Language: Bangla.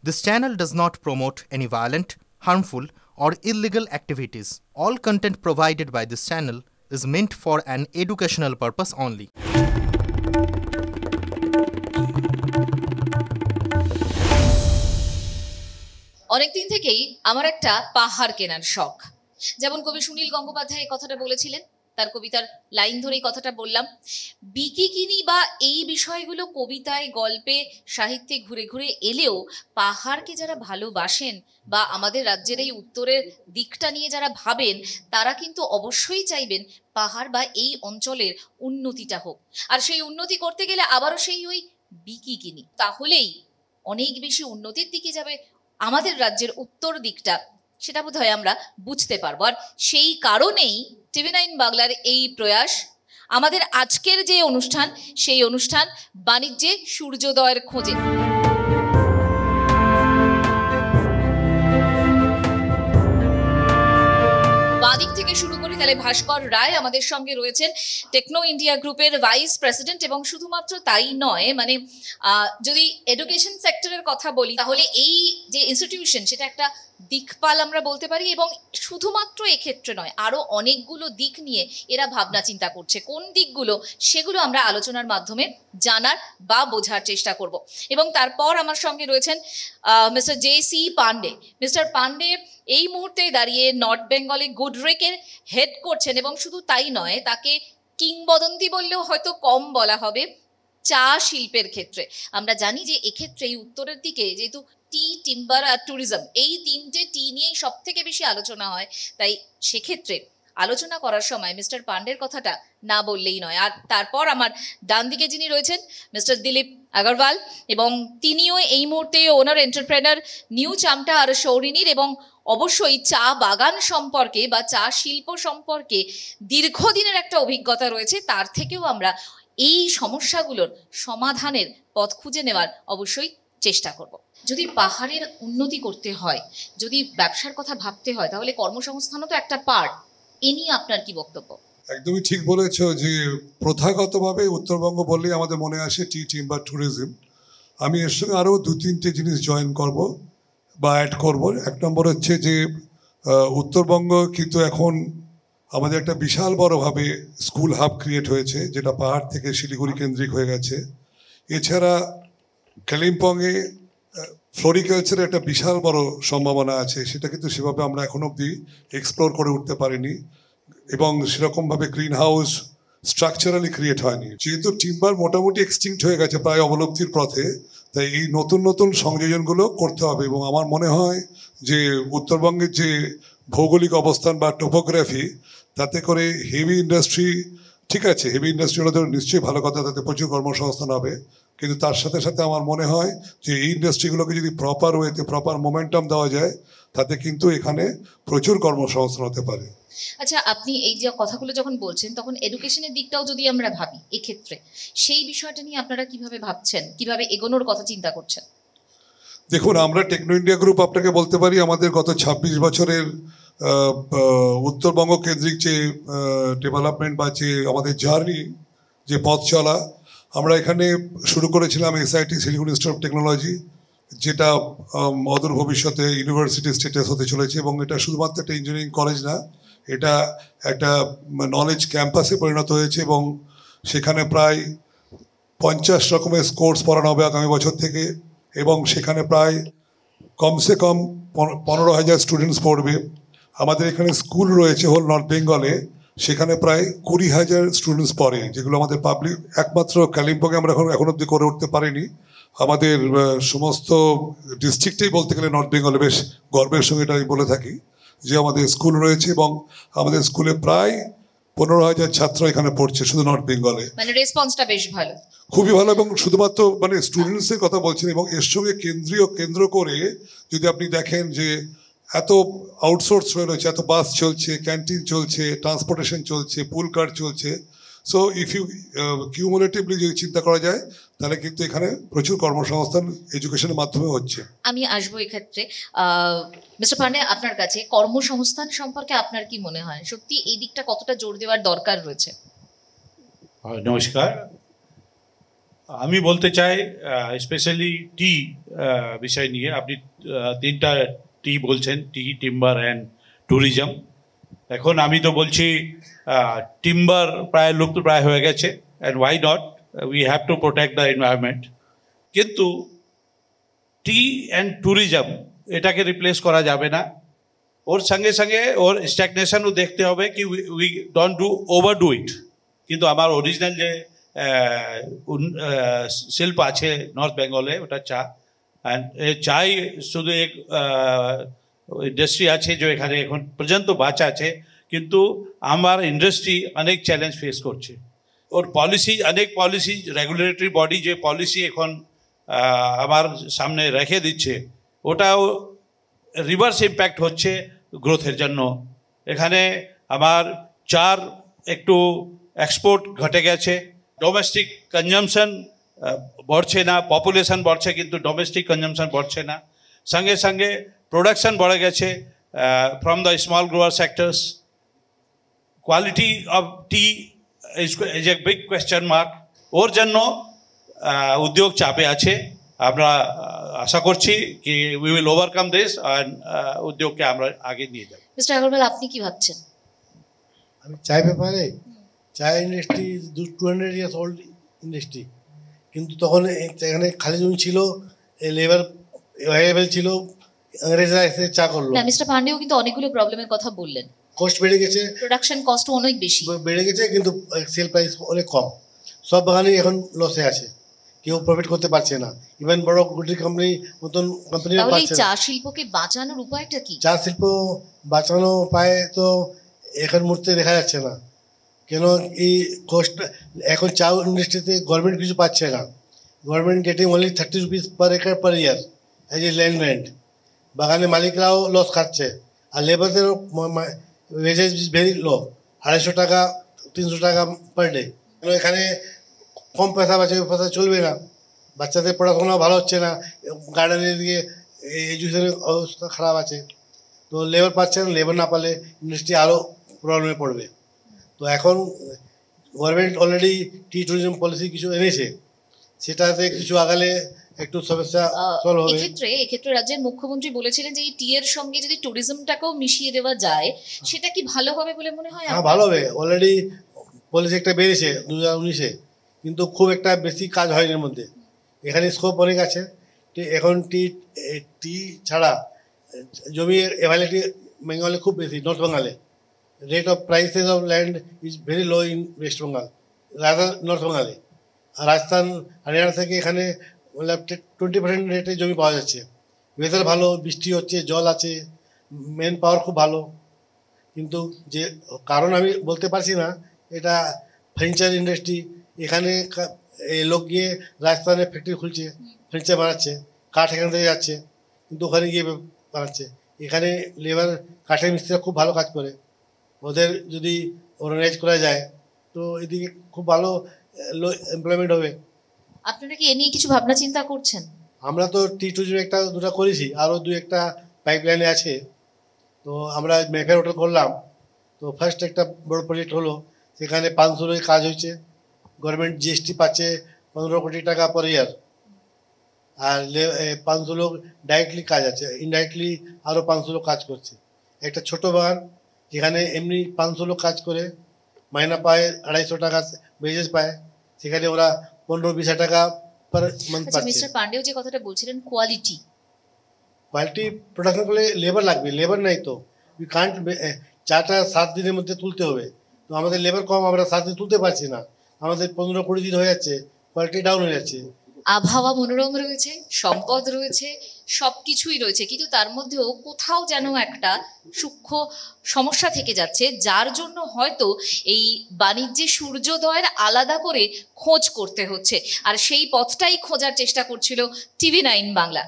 This channel does not promote any violent, harmful, or illegal activities. All content provided by this channel is meant for an educational purpose only. অনেকদিন থেকেই আমার একটা পাহাড় কেনার শখ। যেমন কবি সুনীল গঙ্গোপাধ্যায় কথাটা বলেছিলেন, তার কবিতার লাইন ধরেই কথাটা বললাম। বিকিকিনি বা এই বিষয়গুলো কবিতায়, গল্পে, সাহিত্যে ঘুরে ঘুরে এলেও পাহাড়কে যারা ভালোবাসেন বা আমাদের রাজ্যের এই উত্তরের দিকটা নিয়ে যারা ভাবেন, তারা কিন্তু অবশ্যই চাইবেন পাহাড় বা এই অঞ্চলের উন্নতিটা হোক। আর সেই উন্নতি করতে গেলে আবারও সেই ওই বিকিকিনি, তাহলেই অনেক বেশি উন্নতির দিকে যাবে আমাদের রাজ্যের উত্তর দিকটা, সেটা বোধহয় আমরা বুঝতে পারবো। আর সেই কারণেই টিভি 9 বাংলার এই প্রয়াস, আমাদের আজকের যে অনুষ্ঠান, সেই অনুষ্ঠান বাণিজ্যে সূর্যোদয়ের খোঁজে। বাদিক থেকে শুরু করি, তাহলে ভাস্কর রায় আমাদের সঙ্গে রয়েছেন, টেকনো ইন্ডিয়া গ্রুপের ভাইস প্রেসিডেন্ট। এবং শুধুমাত্র তাই নয়, মানে যদি এডুকেশন সেক্টরের কথা বলি, তাহলে এই যে ইনস্টিটিউশন, সেটা একটা দিকপাল আমরা বলতে পারি। এবং শুধুমাত্র এক্ষেত্রে নয়, আরও অনেকগুলো দিক নিয়ে এরা ভাবনা চিন্তা করছে। কোন দিকগুলো, সেগুলো আমরা আলোচনার মাধ্যমে জানার বা বোঝার চেষ্টা করব। এবং তারপর আমার সঙ্গে রয়েছেন mister J C. Pandey. Mister Pandey এই মুহূর্তে দাঁড়িয়ে নর্থ বেঙ্গলে গুডরেকের হেড করছেন। এবং শুধু তাই নয়, তাকে কিংবদন্তি বললেও হয়তো কম বলা হবে চা শিল্পের ক্ষেত্রে। আমরা জানি যে এক্ষেত্রে এই উত্তরের দিকে যেহেতু টি, টিম্বার আর ট্যুরিজম, এই তিনটে টি নিয়েই সব থেকে বেশি আলোচনা হয়, তাই সেক্ষেত্রে আলোচনা করার সময় মিস্টার পান্ডের কথাটা না বললেই নয়। আর তারপর আমার ডান দিকে যিনি রয়েছেন, মিস্টার দিলীপ আগরওয়াল, এবং তিনিও এই মুহূর্তে ওনার এন্টারপ্রেনার নিউ চামটা আর সৌরিনীর, এবং অবশ্যই চা বাগান সম্পর্কে বা চা শিল্প সম্পর্কে দীর্ঘদিনের একটা অভিজ্ঞতা রয়েছে। তার থেকেও আমরা এই সমস্যাগুলোর সমাধানের পথ খুঁজে নেওয়ার অবশ্যই চেষ্টা করব। যদি পাহাড়ের উন্নতি করতে হয়, যদি ব্যবসার কথা ভাবতে হয়, তাহলে কর্মসংস্থানও তো একটা পার্ট। এ নিয়ে আপনার কি বক্তব্য? একদমই ঠিক বলেছো যে প্রথাগতভাবে উত্তরবঙ্গ বললেই আমাদের মনে আসে টি, টিম্বার, ট্যুরিজম। আমি এর সঙ্গে আরও 2-3টে জিনিস জয়েন করব বা অ্যাড করব। এক নম্বর হচ্ছে যে উত্তরবঙ্গ কিন্তু এখন আমাদের একটা বিশাল বড়ভাবে স্কুল হাব ক্রিয়েট হয়েছে, যেটা পাহাড় থেকে শিলিগুড়ি কেন্দ্রিক হয়ে গেছে। এছাড়া কালিম্পংয়ে ফ্লোরিকালচারের একটা বিশাল বড় সম্ভাবনা আছে, সেটা কিন্তু সেভাবে আমরা এখন অবধি এক্সপ্লোর করে উঠতে পারিনি, এবং সেরকমভাবে গ্রিন হাউস স্ট্রাকচারালি ক্রিয়েট হয়নি। যেহেতু টিম্বার মোটামুটি এক্সটিংক্ট হয়ে গেছে প্রায় অবলুপ্তির পথে, তাই এই নতুন নতুন সংযোজনগুলো করতে হবে। এবং আমার মনে হয় যে উত্তরবঙ্গের যে ভৌগোলিক অবস্থান বা টোপোগ্রাফি, তাতে করে হেভি ইন্ডাস্ট্রি, ঠিক আছে, হেভি ইন্ডাস্ট্রি হলে তো নিশ্চয়ই ভালো কথা, তাতে প্রচুর কর্মসংস্থান হবে। কিন্তু তার সাথে সাথে আমার মনে হয় যে এই ইন্ডাস্ট্রিগুলোকে যদি প্রপার ওয়েতে, প্রপার মোমেন্টাম দেওয়া যায়, তাতে কিন্তু এখানে প্রচুর কর্মসংস্থান হতে পারে। আচ্ছা, আপনি এই যে কথাগুলো যখন বলছেন, তখন এডুকেশনের দিকটাও যদি আমরা ভাবি এক্ষেত্রে, সেই বিষয়টা নিয়ে আপনারা কিভাবে ভাবছেন, কিভাবে এগোনোর কথা চিন্তা করছেন? দেখুন, আমরা টেকনো ইন্ডিয়া গ্রুপ আপনাকে বলতে পারি আমাদের গত 26 বছরের উত্তরবঙ্গ কেন্দ্রিক যে ডেভেলপমেন্ট বা যে আমাদের জার্নি, যে পথ চলা, আমরা এখানে শুরু করেছিলাম SIT, Siliguri institute of technology, যেটা অদূর ভবিষ্যতে ইউনিভার্সিটি স্ট্যাটাস হতে চলেছে। এবং এটা শুধুমাত্র একটা ইঞ্জিনিয়ারিং কলেজ না, এটা একটা নলেজ ক্যাম্পাসে পরিণত হয়েছে। এবং সেখানে প্রায় 50 রকমের কোর্স পড়ানো হবে আগামী বছর থেকে। এবং সেখানে প্রায় কমসে কম 15,000 স্টুডেন্টস পড়বে। আমাদের এখানে স্কুল রয়েছে হোল নর্থ বেঙ্গলে, সেখানে প্রায় 20,000 স্টুডেন্টস পড়ে, যেগুলো আমাদের পাবলিক, একমাত্র কালিম্পংয়ে আমরা এখন অব্দি করে উঠতে পারিনি। আমাদের সমস্ত ডিস্ট্রিক্টেই বলতে গেলে নর্থ বেঙ্গলে বেশ গর্বের সঙ্গে এটা আমি বলে থাকি যে আমাদের স্কুল রয়েছে। এবং আমাদের স্কুলে প্রায় 15,000 ছাত্র এখানে পড়ছে শুধু নর্থ বেঙ্গলে। মানে রেসপন্সটা বেশ ভালো, খুবই ভালো। এবং শুধুমাত্র মানে স্টুডেন্টসের কথা বলছেন, এবং এর সঙ্গে কেন্দ্র করে যদি আপনি দেখেন যে এত আউটসোর্স হয়ে রয়েছে, এত বাস চলছে, ক্যান্টিন চলছে, ট্রান্সপোর্টেশন চলছে, পুল কার চলছে। সো ইফ ইউ কিউমুলেটিভলি যদি চিন্তা করা যায়, তাহলে কিন্তু এখানে প্রচুর কর্মসংস্থান এডুকেশনের মাধ্যমে হচ্ছে। আমি আসবো এক্ষেত্রে। মিস্টার পান্ডে, আপনার কাছে কর্মসংস্থান সম্পর্কে আপনার কি মনে হয়, সত্যি এই দিকটা কতটা জোর দেওয়ার দরকার রয়েছে? নমস্কার। আমি বলতে চাই স্পেশালি টি বিষয় নিয়ে আপনি তিনটা টি বলছেন, টি, টিম্বার অ্যান্ড ট্যুরিজম। এখন আমি তো বলছি টিম্বার প্রায় লুপ্ত প্রায় হয়ে গেছে, and why not, we have to protect the environment. কিন্তু টি অ্যান্ড ট্যুরিজম এটাকে রিপ্লেস করা যাবে না, ওর সঙ্গে সঙ্গে ওর স্ট্যাগনেশনও দেখতে হবে কি উই ডোন্ট ডু ওভারডু ইট। কিন্তু আমার অরিজিনাল যে শিল্প আছে নর্থ বেঙ্গলে ওটা চা, অ্যান্ড চাই শুধু এক ইন্ডাস্ট্রি আছে যে এখানে এখন পর্যন্ত বাঁচা আছে, কিন্তু আমার ইন্ডাস্ট্রি অনেক চ্যালেঞ্জ ফেস করছে। ওর পলিসি, অনেক পলিসি, রেগুলেটরি বডি যে পলিসি এখন আমার সামনে রেখে দিচ্ছে, ওটাও রিভার্স ইম্প্যাক্ট হচ্ছে গ্রোথের জন্য। এখানে আমার চার একটু এক্সপোর্ট ঘটে গেছে, ডোমেস্টিক কনজামশন বাড়ছে না, পপুলেশন বাড়ছে কিন্তু ডোমেস্টিক কনজামশন বাড়ছে না। সঙ্গে সঙ্গে প্রোডাকশন বেড়ে গেছে from the small grower sectors. Quality of tea is a big question mark. ওর জন্য উদ্যোগ চাপে আছে। আমরা আশা করছি কি উই উইল ওভারকাম দিস, আর উদ্যোগকে আমরা আগে নিয়ে যাব। মিস্টার আগরওয়াল, আপনি কি ভাবছেন? আমি চায় ব্যাপারে, চায় ইন্ডাস্ট্রি 200 ইয়ার্স ওল্ড ইন্ডাস্ট্রি, কিন্তু তখন এখানে খালি জমি ছিল, লেবার অ্যাভেলেবেল ছিল, ইংরেজরা এসে চা করলো। না, মিস্টার পান্ডেও কিন্তু অনেকগুলো প্রবলেমের কথা বললেন। কস্ট বেড়ে গেছে, প্রোডাকশন কস্ট অনেক বেশি বেড়ে গেছে, কিন্তু সেল প্রাইস অনেক কম। সব বাগানই এখন লসে আছে, কেউ প্রফিট করতে পারছে না। ইভেন বড় গুডরি কোম্পানি মতন কোম্পানি তাহলে চা শিল্পকে বাঁচানোর উপায়টা কি? চা শিল্প বাঁচানো উপায় তো এখন মুহূর্তে দেখা যাচ্ছে না। কেন এই কস্ট এখন চা ইন্ডাস্ট্রিতে গভর্নমেন্ট কিছু পাচ্ছে না। Government getting only 30 rupees per acre per year as a land rent. বাগানের মালিকরাও লস খাচ্ছে, আর লেবারদেরও ওয়েজেস ইজ ভেরি লো, 250 টাকা 300 টাকা পার ডে। এখানে কম পয়সা বাঁচে, পয়সা চলবে না। বাচ্চাদের পড়াশোনাও ভালো হচ্ছে না, গার্ডেনের দিকে এডুকেশনের অবস্থা খারাপ আছে। তো লেবার পাচ্ছে না, লেবার না পালে ইন্ডাস্ট্রি আরও প্রবলেমে পড়বে। তো এখন গভর্নমেন্ট অলরেডি টি ট্যুরিজম পলিসি কিছু এনেছে, সেটাতে কিছু আগালে একটু সমস্যা সলভ হবে। এক্ষেত্রে রাজ্যের মুখ্যমন্ত্রী বলেছিলেন যে এই টি এর সঙ্গে যদি ট্যুরিজমটাকেও মিশিয়ে দেওয়া যায় সেটা কি ভালো হবে বলে মনে হয়? হ্যাঁ, ভালো হবে। অলরেডি পলিসি একটা বেরিয়েছে 2019-এ, কিন্তু খুব একটা বেশি কাজ হয়নি এর মধ্যে। এখানে স্কোপ অনেক আছে। এখন টি ছাড়া জমির অ্যাভেলেবিলিটি বেঙ্গলে খুব বেশি, নর্থ বেঙ্গলে। Rate of prices of land is very low in West Bengal, rather north বেঙ্গলে। আর রাজস্থান, হরিয়ানা থেকে এখানে 20% রেটে জমি পাওয়া যাচ্ছে। ওয়েদার ভালো, বৃষ্টি হচ্ছে, জল আছে, মেন পাওয়ার খুব ভালো। কিন্তু যে কারণ আমি বলতে পারছি না, এটা ফার্নিচার ইন্ডাস্ট্রি। এখানে লোক গিয়ে রাজস্থানে ফ্যাক্টরি খুলছে, ফার্নিচার বানাচ্ছে, কাঠ এখান থেকে যাচ্ছে, কিন্তু ওখানে গিয়ে বানাচ্ছে। এখানে লেবার, কাঠের মিস্ত্রিরা খুব ভালো কাজ করে, ওদের যদি অর্গানাইজ করা যায় তো এদিকে খুব ভালো এমপ্লয়মেন্ট হবে। আপনারা কি এ নিয়ে কিছু ভাবনা চিন্তা করছেন? আমরা তো টি ট্যুরিজম একটা দুটা করেছি, আরও 2-1টা পাইপলাইনে আছে। তো আমরা মেঘের হোটেল করলাম, তো ফার্স্ট একটা বড় প্রজেক্ট হলো, সেখানে 500 কাজ হয়েছে। গভর্নমেন্ট জিএসটি পাচ্ছে 15 কোটি টাকা পার ইয়ার, আর 500 লোক ডাইরেক্টলি কাজ আছে, ইনডাইরেক্টলি আরও 500 লোক কাজ করছে। একটা ছোট বাগান যেখানে এমনি 500 লোক কাজ করে, মাইনা পায় 250 টাকা ওয়েজেস পায়, সেখানে ওরা 15-20 টাকা পার মান্থ পাচ্ছে। মিস্টার পান্ডেও যে কথাটা বলছিলেন, কোয়ালিটি প্রোডাকশন করলে লেবার লাগবে, লেবার নাই তো উই কান্ট। চাটা 7 দিনের মধ্যে তুলতে হবে, তো আমাদের লেবার কম, আমরা 7 দিন তুলতে পারছি না, আমাদের 15-20 দিন হয়ে যাচ্ছে, কোয়ালিটি ডাউন হয়ে যাচ্ছে। আবহাওয়া মনোরম রয়েছে, সম্পদ রয়েছে, সবকিছুই রয়েছে, কিন্তু তার মধ্যেও কোথাও যেন একটা সূক্ষ্ম সমস্যা থেকে যাচ্ছে, যার জন্য হয়তো এই বাণিজ্যে সূর্যোদয়ের আলাদা করে খোঁজ করতে হচ্ছে। আর সেই পথটাই খোঁজার চেষ্টা করছিল TV9 বাংলা।